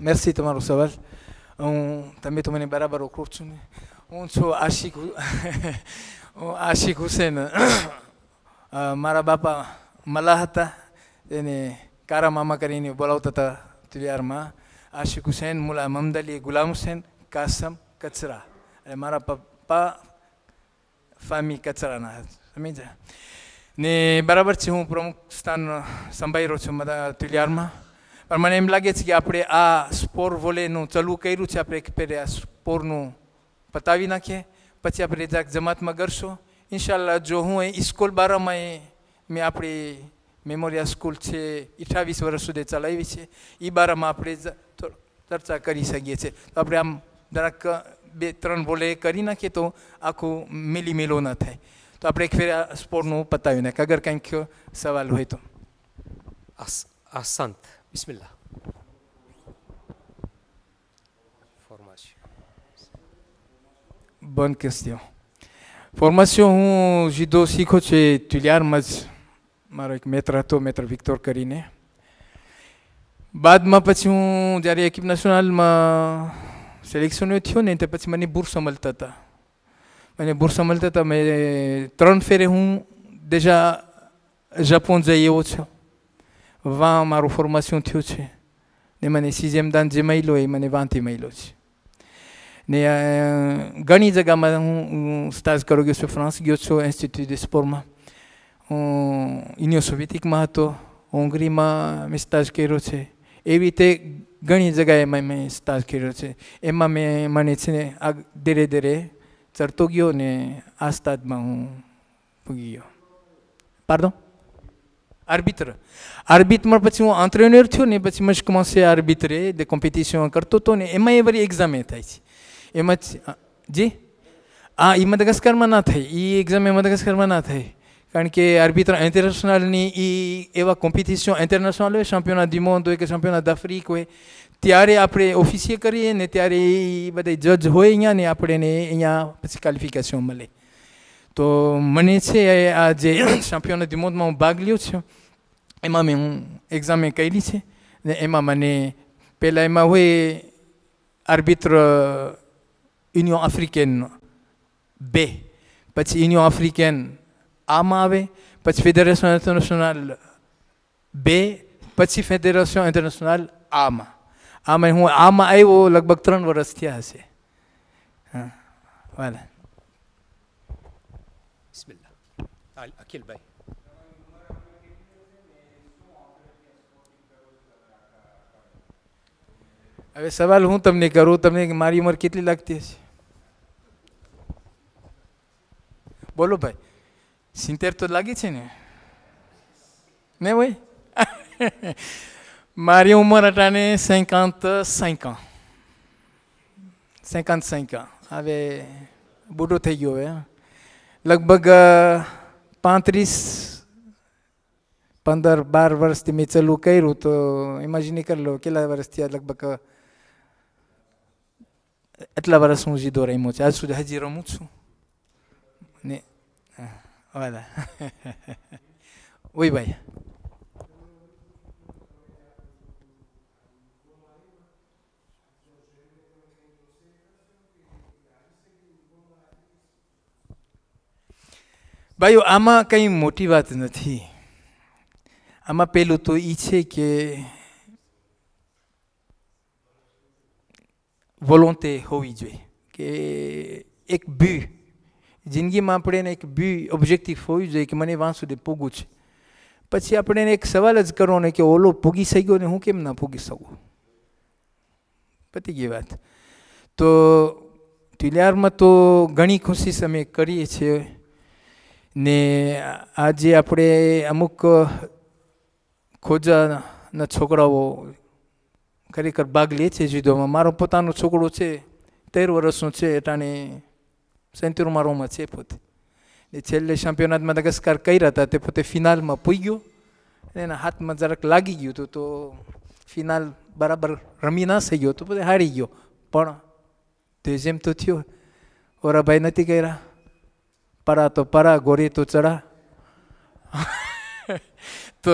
મેર્સી તમારો સવાલ. તમે તો મને બરાબર ઓળખો છો ને. હું છું આશિક હુસેન. મારા બાપા મલા હતા, એને કારા મામા કરીને બોલાવતા હતા તુલિયારમાં. આશિક હુસેન, મુલા મમદલી, ગુલામ હુસેન, કાસમ કચરા. અને મારા પપ્પા ફામી કચરાના હતા, સમજ્યા ને? બરાબર છે, હું પ્રમુખ સ્થાન સંભાળી રહ્યો છું બધા તુલિયારમાં. પણ મને એમ લાગે છે કે આપણે આ સ્પોર વોલેનું ચાલુ કર્યું છે, આપણે પહેલે આ સ્પોરનું પતાવી નાખીએ, પછી આપણે જમાતમાં કરશું ઇન્શાલ્લાહ. જો હું એ સ્કૂલ બારામાં મેં આપણી મેમોરિયલ સ્કૂલ છે 28 વર્ષ સુધી ચલાવી છે, એ બારામાં આપણે ચર્ચા કરી શકીએ છીએ. તો આપણે આમ જરાક 2-3 બોલે કરી નાખીએ તો આખું મિલીમેલો ન થાય. તો આપણે એક ફેર આ સ્પોરનું પતાવી નાખીએ, અગર કંઈક સવાલ હોય તો. Ahsant. Bismillah. Bonne question. Formation હું judo શીખો છે તુલિયારમાં જ. મારો એક મિત્ર હતો, મિત્ર વિક્ટર કરીને. બાદમાં પછી હું જ્યારે એકિપ નેશનલમાં સિલેક્શન થયો ને, તે પછી મને બુરસો મળતા હતા. મેં 3 ફેરે હું દેજા જાપાન જઈ એવો છું. વાં મારું ફોર્મેશન થયું છે ને. મને સીઝેમ દાન જે મળ્યો એ મને વાંથી મળ્યો છે ને. ઘણી જગ્યામાં હું સ્ટાજ કરવા ગયો છું. ફ્રાન્સ ગયો છું ઇન્સ્ટિટ્યૂટ de સ્પોર્ટમાં, હું યુનિયન સોવિયેટિકમાં હતો, હોંગરીમાં મેં સ્ટાજ કર્યો છે. એવી રીતે ઘણી જગ્યાએ મેં સ્ટાજ કર્યો છે. એમાં મને છે ને આ ધીરે ધીરે ચડતો ગયો ને આ સ્ટાજમાં હું પૂગી ગયો. પાર્ડન? આર્બિત્રમાં પછી હું એન્ટ્રેનર થયો ને, પછી મેં કમાન્સે આર્બિત્રે de કોમ્પિટિશન કરતો હતો ને. એમાં એ બધી એક્ઝામ થાય છે એમાં જી. એ મદાગાસ્કરમાં ના થાય, એ એક્ઝામ મદાગાસ્કરમાં ના થાય, કારણ કે આર્બિત્ર ઇન્ટરનેશનલની એવા કોમ્પિટિશન ઇન્ટરનેશનલ હોય, ચેમ્પિયનat du monde હોય કે ચેમ્પિયનat d'Afrique હોય, ત્યારે આપણે ઓફિસિયર કરીએ ને, ત્યારે એ બધા જજ હોય અહીંયા ને, આપણે એને અહીંયા પછી ક્વોલિફિકેશન મળે. તો મને છે આ જે ચેમ્પિયનat du monde માં હું ભાગ લ્યો છું, એમાં હું એક્ઝામ કરી છે ને. એમાં મને પહેલાં એમાં હોય આર્બિત્ર યુનિયન આફ્રિકેન 2, પછી યુનિયન આફ્રિકેન આમાં આવે, પછી ફેડરેશન ઇન્ટરનેશનલ 2, પછી ફેડરેશન ઇન્ટરનેશનલ આમાં હું આવ્યો લગભગ 3 વર્ષ થયા હશે. હા, વાલા. બિસ્મિલ્લાહ. અખિલભાઈ. હવે સવાલ હું તમને કરું, તમને મારી ઉંમર કેટલી લાગતી હશે? બોલો ભાઈ. 70 તો લાગી છે ને? નહીં ભાઈ? મારી ઉંમર અટાણે 55 ans. 55 ans. હવે બુઢો થઈ ગયો હવે. લગભગ 15-12 વર્ષથી મેં ચાલુ કર્યું, તો ઇમેજિન કરી લો કેટલા વર્ષ થયા. લગભગ એટલા વર્ષ હું જીદો રમ્યો છે, આજ સુધી હજી રમું છું ને. વાલા. ઓય ભાઈ. ભાઈઓ, આમાં કંઈ મોટી વાત નથી. આમાં પહેલું તો એ છે કે વોલોન્ટે હોવી જોઈએ, કે એક વ્યૂ જિંદગીમાં આપણે એક વ્યૂ ઓબ્જેક્ટિવ હોવી જોઈએ કે મને વાં સુધી પૂગવું છે. પછી આપણે એક સવાલ જ કરો ને કે ઓલો પૂગી શક્યો ને હું કેમ ના પૂગી શકું? પતી ગઈ વાત. તો તુલિયારમાં તો ઘણી કોશિશ અમે કરીએ છીએ ને. આજે આપણે અમુક ખોજાના છોકરાઓ ખરેખર ભાગ લે છે જુદોમાં. મારો પોતાનો છોકરો છે 13 વર્ષનો છે, એટાણે 70 રોમાં છે પોતે. ને છેલ્લે ચેમ્પિયનat મદાગાસ્કર કર્યા હતા, તે પોતે ફિનાલમાં પૂગ્યો. એના હાથમાં જરાક લાગી ગયું હતું, તો ફિનાલ બરાબર રમી ના થઈ ગયો તો પોતે હારી ગયો. પણ તે જેમ તો થયો, ઓરાભાઈ નથી કર્યા, પરા તો પરા, ગોરી તો ચડા. તો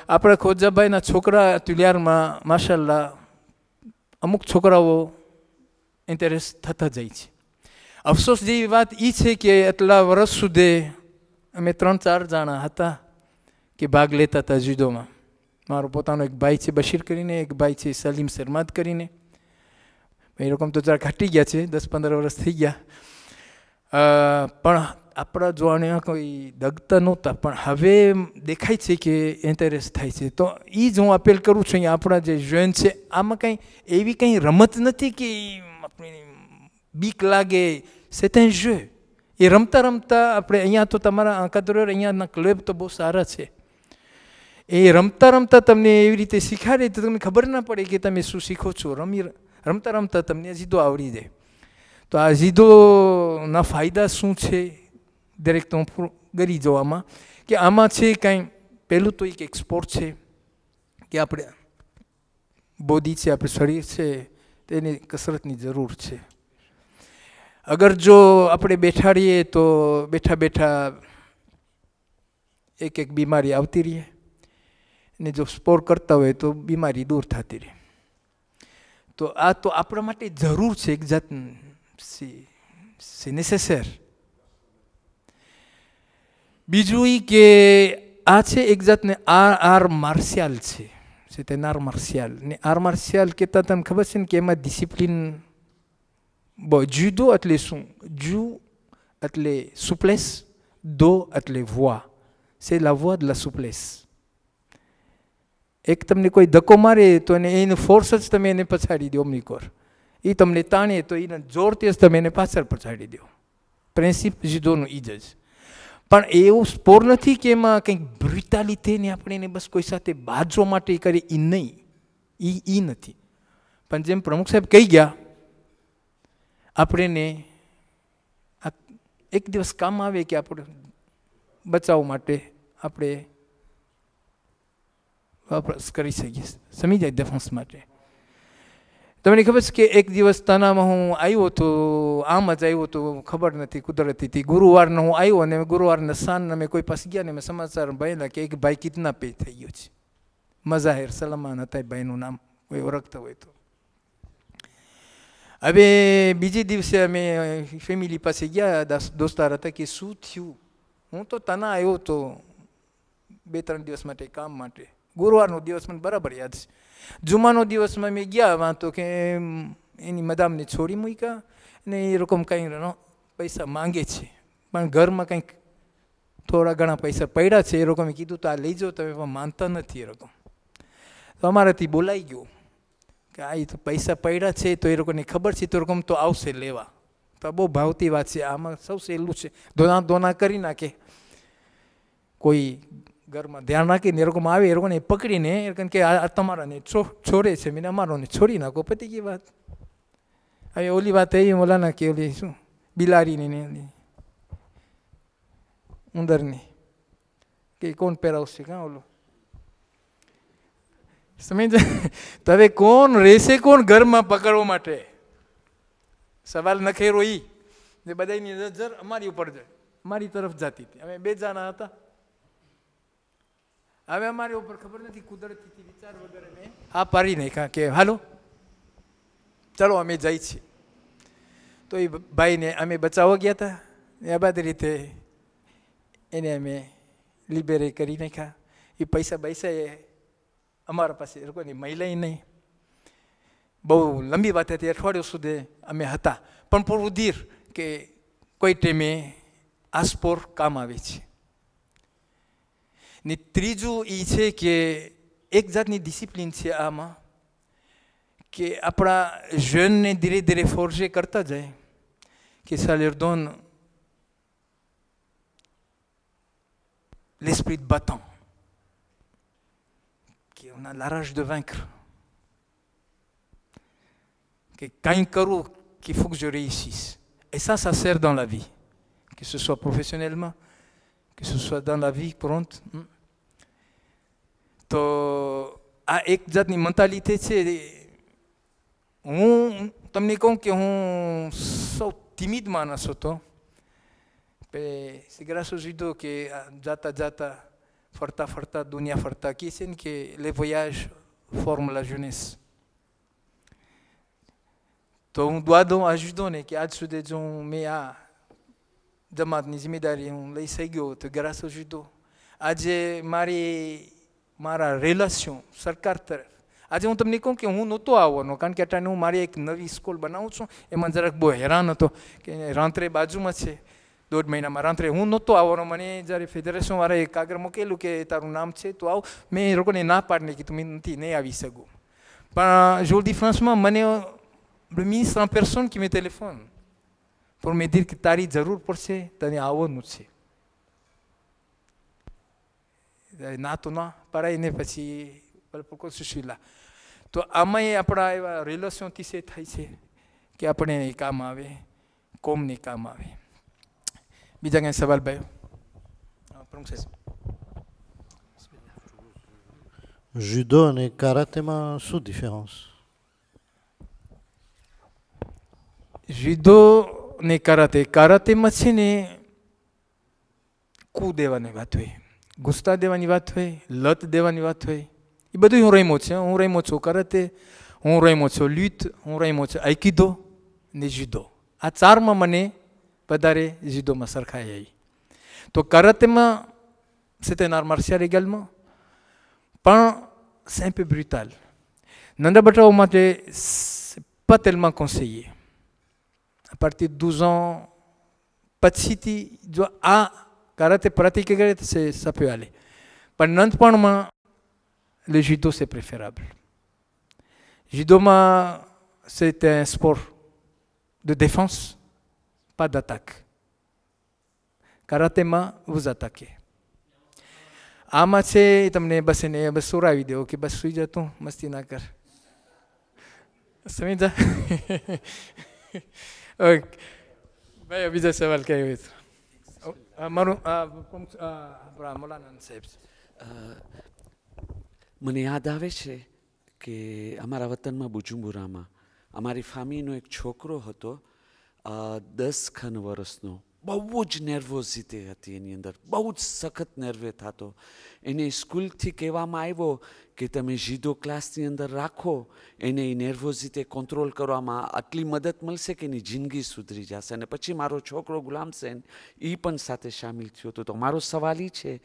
આપણે ખોજાભાઈના છોકરા તુલિયારમાં માશાલ્લાહ અમુક છોકરાઓ ઇન્ટરેસ્ટ થતા જાય છે. અફસોસ જેવી વાત એ છે કે એટલા વર્ષ સુધી અમે 3-4 જણા હતા કે ભાગ લેતા હતા જુદોમાં. મારો પોતાનો એક ભાઈ છે બશીર કરીને, એક ભાઈ છે સલીમ શર્માદ કરીને. એ રકમ તો જરાક હટી ગયા છે, 10-15 વર્ષ થઈ ગયા. પણ આપણા જોવાને કોઈ દગતા નહોતા, પણ હવે દેખાય છે કે ઇન્ટરેસ્ટ થાય છે. તો એ જ હું અપીલ કરું છું. અહીંયા આપણા જે જૈન છે આમાં કંઈ એવી કંઈ રમત નથી કે આપણે બીક લાગે. c'est un jeu. એ રમતા રમતા આપણે અહીંયા તો તમારા આંકાદોર અહીંયાના ક્લબ તો બહુ સારા છે. એ રમતા રમતા તમને એવી રીતે શીખાડે તો તમને ખબર ના પડે કે તમે શું શીખો છો. રમતા રમતા તમને જીદો આવડી જાય. તો આ જીદોના ફાયદા શું છે દરેક તો હું ગરી જવામાં કે આમાં છે કાંઈ પહેલું તો એક સ્પોર્ટ છે કે આપણે બોડી છે, આપણું શરીર છે, તેની કસરતની જરૂર છે. અગર જો આપણે બેઠાડીએ તો બેઠા બેઠા એક બીમારી આવતી રહે, ને જો સ્પોર્ટ કરતા હોય તો બીમારી દૂર થતી રહે. તો આ તો આપણા માટે જરૂર છે, એક જાત c'est nécessaire. બીજું એ કે આ છે એક જાતને આર માર્શિયલ છે. c'est un art martial. ને આર માર્શિયલ કહેતા તમને ખબર છે ને કે એમાં ડિસિપ્લિન જુદો એટલે શું? જુ એટલે souplesse, do એટલે voix. c'est la voix de la souplesse. એક તમને કોઈ ધક્કો મારે તો એની ફોર્સ જ તમે એને પછાડી દો અમરીકોર. એ તમને તાણે તો એના જોરથી જ તમે એને પાછળ પછાડી દો. પ્રિન્સિપ જુદોનું એ જ. પણ એવું સ્પોર નથી કે એમાં કંઈક બ્રુટાલિટીને આપણે એને બસ કોઈ સાથે બાજવા માટે કરી, એ નહીં. એ નથી. પણ જેમ પ્રમુખ સાહેબ કહી ગયા, આપણે એક દિવસ કામ આવે કે આપણે બચાવ માટે આપણે વાપસ કરી શકીએ. સમજી જાય ડિફેન્સ માટે. તમને ખબર છે કે એક દિવસ તાનામાં હું આવ્યો તો આમ જ આવ્યો તો ખબર નથી કુદરતીથી ગુરુવારનો હું આવ્યો અને ગુરુવારના સાંજના મેં કોઈ પાસે ગયા ને મેં સમાચાર ભણ્યા કે એક ભાઈ કિડનેપ થઈ ગયો છે. મઝાહિર સલમાન હતા ભાઈનું નામ, કોઈ ઓળખતા હોય તો. હવે બીજે દિવસે અમે ફેમિલી પાસે ગયા, દોસ્તાર હતા કે શું થયું. હું તો તના આવ્યો તો 2-3 દિવસ માટે કામ માટે. ગુરુવારનો દિવસ મને બરાબર યાદ છે. જુમાનો દિવસમાં મેં ગયા વાંધો કે એની મદામને છોડી મૂક્યા ને એ રકમ કંઈ પૈસા માંગે છે, પણ ઘરમાં કંઈક થોડા ઘણા પૈસા પડ્યા છે. એ રકમે કીધું તો આ લઈ જાઓ, તમે પણ માનતા નથી. એ રકમ તો અમારાથી બોલાઈ ગયું કે આ તો પૈસા પડ્યા છે તો એ લોકોને ખબર છે તો રકમ તો આવશે લેવા. તો બહુ ભાવતી વાત છે. આમાં સૌ સહેલું છે, દોના કરી નાખે. કોઈ ઘરમાં ધ્યાન રાખીને એ લોકોમાં આવે, એ લોકોને પકડીને કે આ તમારાને છોડે છે, મેં અમારોને છોડી નાખો, પતી ગઈ વાત. હવે ઓલી વાત એવી ઓલાના કે ઓલી શું બિલાડીની ને ઓલી ઉંદરની કે કોણ પહેરાવશે કાં ઓલું સમજ. તો હવે કોણ રહેશે, કોણ ઘરમાં પકડવા માટે? સવાલ નખેરો એ બધાની નજર અમારી ઉપર જાય, અમારી તરફ જતી હતી. અમે 2 જણા હતા. હવે અમારી ઉપર ખબર નથી કુદરતી વિચાર વગર મેં હા પાડી નાખ્યા કે હાલો ચાલો અમે જઈએ છીએ. તો એ ભાઈને અમે બચાવવા ગયા હતા. એ બાદ રીતે એને અમે લિબેરે કરી નાખ્યા. એ પૈસા એ અમારા પાસે એ લોકોની મહિલા નહીં. બહુ લંબી વાત હતી, અઠવાડિયું સુધી અમે હતા. પણ પૂરું ધીર કે કોઈ ટાઈમે આ સ્પોર કામ આવે છે. ને ત્રીજું એ છે કે એક જાતની ડિસિપ્લિન છે આમાં કે આપણા જૈનને ધીરે ધીરે ફોર્જે કરતા જાય કે ça leur donne l'esprit de battant, qu'on a la rage de vaincre, que quand karo qu'il faut que je réussisse. Et ça sert dans la vie, que ce soit professionnellement, que ce soit dans la vie courante. તો આ એક જાતની mentality છે. હું તમને કહું કે હું સૌ ટીમિડ માણસ હતો. c'est grâce aux judo que જાતા ફરતા દુનિયા ફરતા કહે છે ને કે les voyages forment la jeunesse. તો હું દુઆ દઉં આ જુદોને કે આજ સુધી જો મેં આ જમાતની જિમ્મેદારી હું લઈ શક્યો તો ગરાસો જુદો. આજે મારા રિલેશન સરકાર તરફ, આજે હું તમને કહું કે હું નહોતો આવવાનો, કારણ કે અટાણે હું મારી એક નવી સ્કૂલ બનાવું છું, એમાં જરાક બહુ હેરાન હતો કે રાંત્રે બાજુમાં છે, 1.5 મહિનામાં રાંત્રે હું નહોતો આવવાનો. મને જ્યારે ફેડરેશનવાળાએ કાગળ મૂકેલું કે તારું નામ છે તો આવ, મેં એ લોકોને ના પાડીને કીધું મેં નહીં આવી શકું. પણ જોર દી ફ્રાન્સમાં મને le ministre en personne qui me téléphone pour me dire que તારી જરૂર પડશે, તને આવવાનું છે. ના તો ના પડાઈને પછી pourquoi je suis là. તો આમાં આપણા એવા રિલેશનથી સે થાય છે કે આપણે કામ આવે, કોમને કામ આવે. બીજા કંઈ સવાલ ભાઈ? પ્રમુખ સાહેબ. જુડો અને કરાટેમાં શું ડિફરન્સ? જુડો ને કરાટેમાં છે ને કૂ દેવાની વાત હોય, ગુસ્સા દેવાની વાત હોય, લત દેવાની વાત હોય, એ બધું હું રમ્યો છે. હું રમ્યો છું કરાટે, હું રમ્યો છું લ્યુટ, હું રમ્યો છું આઈકીડો ને જુડો. આ ચારમાં મને વધારે જુડોમાં સરખાઈ આવી. તો કરાટેમાં c'est un art martial également, પણ c'est un peu brutal. નાના બટાઓ માટે c'est pas tellement conseillé. À partir de 12 ans, પછીથી જો આ કરાટે પ્રાક્ટિક કરે તો ça peut aller. પણ નાનપણમાં le judo c'est préférable. Judoમાં c'est un sport de défense, pas d'attaque. કરાટેમાં vous attaquez. આમાં છે તમને બસ એને બસ સોરાવી દેવો કે બસ સુઈ જતું, મસ્તી ના કર, સમજા? ઓકે ભાઈ, બીજા સવાલ કઈ હોય તો મારું મોલાના સાહેબ. મને યાદ આવે છે કે અમારા વતનમાં બુજુંબુરામાં અમારી ફામીનો એક છોકરો હતો, 10 વર્ષનો. બહુ જ નર્વોસિટી હતી એની અંદર, બહુ જ સખત નર્વે થતો. એને સ્કૂલથી કહેવામાં આવ્યો કે તમે જુડો ક્લાસની અંદર રાખો, એને એ નર્વોસિટી કંટ્રોલ કરવામાં આટલી મદદ મળશે કે એની જિંદગી સુધરી જશે. અને પછી મારો છોકરો ગુલામ સેન એ પણ સાથે સામેલ થયો હતો. તો મારો સવાલ એ છે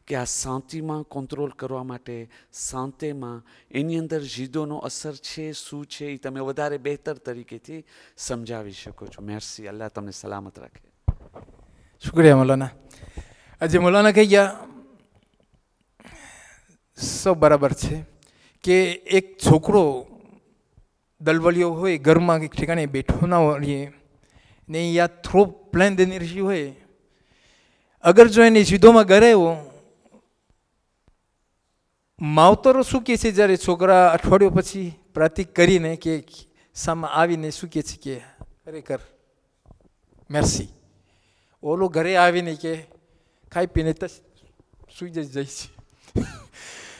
કે આ શાંતિમાં કંટ્રોલ કરવા માટે, શાંતિમાં એની અંદર જુડોનો અસર છે શું છે, એ તમે વધારે બહેતર તરીકેથી સમજાવી શકો છો. મેર્સી, અલ્લાહ તમને સલામત રાખે. શુક્રિયા મૌલાના. આજે મૌલાના કહી ગયા સૌ બરાબર છે કે એક છોકરો દલવલિયો હોય, ઘરમાં કંઈક ઠેકાણે બેઠો ના હોય ને યા થ્રો પ્લેન એનર્જી હોય, અગર જો એને જુદોમાં ગરાયો, માવતરો શું કહે છે જ્યારે છોકરા અઠવાડિયો પછી પ્રાતિક કરીને કે સામે આવીને શું કહે છે કે ખરેખર મેર્સી. ઓલો ઘરે આવીને કે ખાઈ પીને સુઈ જ જાય છે.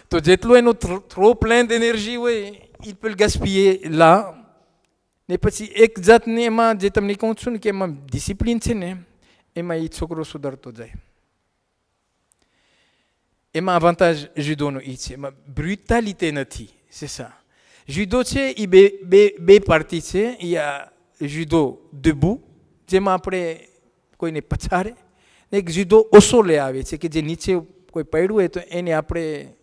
તો જેટલું એનું થ્રો પ્લેન એનર્જી હોય એ પેલ gaspiller là ને પછી એક જાતની એમાં જે તમને કહું છું ને કે એમાં ડિસિપ્લિન છે ને, એમાં એ છોકરો સુધરતો જાય. એમાં અવાંતાજ જુદોનો એ છે, એમાં બ્રુટાલિટી નથી. c'est ça. જુદો છે એ બે પાર્ટી છે. એ આ જુદો debout જેમાં આપણે કોઈને પછાડે, એક જુદો ઓસોલે આવે છે કે જે નીચે કોઈ પડ્યું હોય તો એને આપણે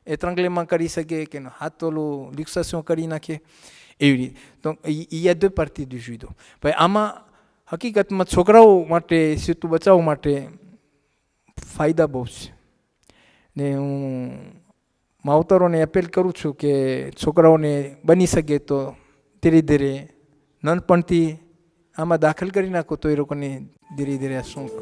એત્રંગલેમાં કરી શકીએ કે હાથ ઓલું લિક્સાશન કરી નાખીએ એવી રીતે. તો એ આ 2 પાર્ટી du judo. ભાઈ આમાં હકીકતમાં છોકરાઓ માટે, સીતું બચાવવા માટે ફાયદા બહુ છે. ને હું માવતરોને અપીલ કરું છું કે છોકરાઓને બની શકે તો ધીરે ધીરે નાનપણથી આમાં દાખલ કરી નાખો તો એ લોકોને ધીરે ધીરે આ શોખ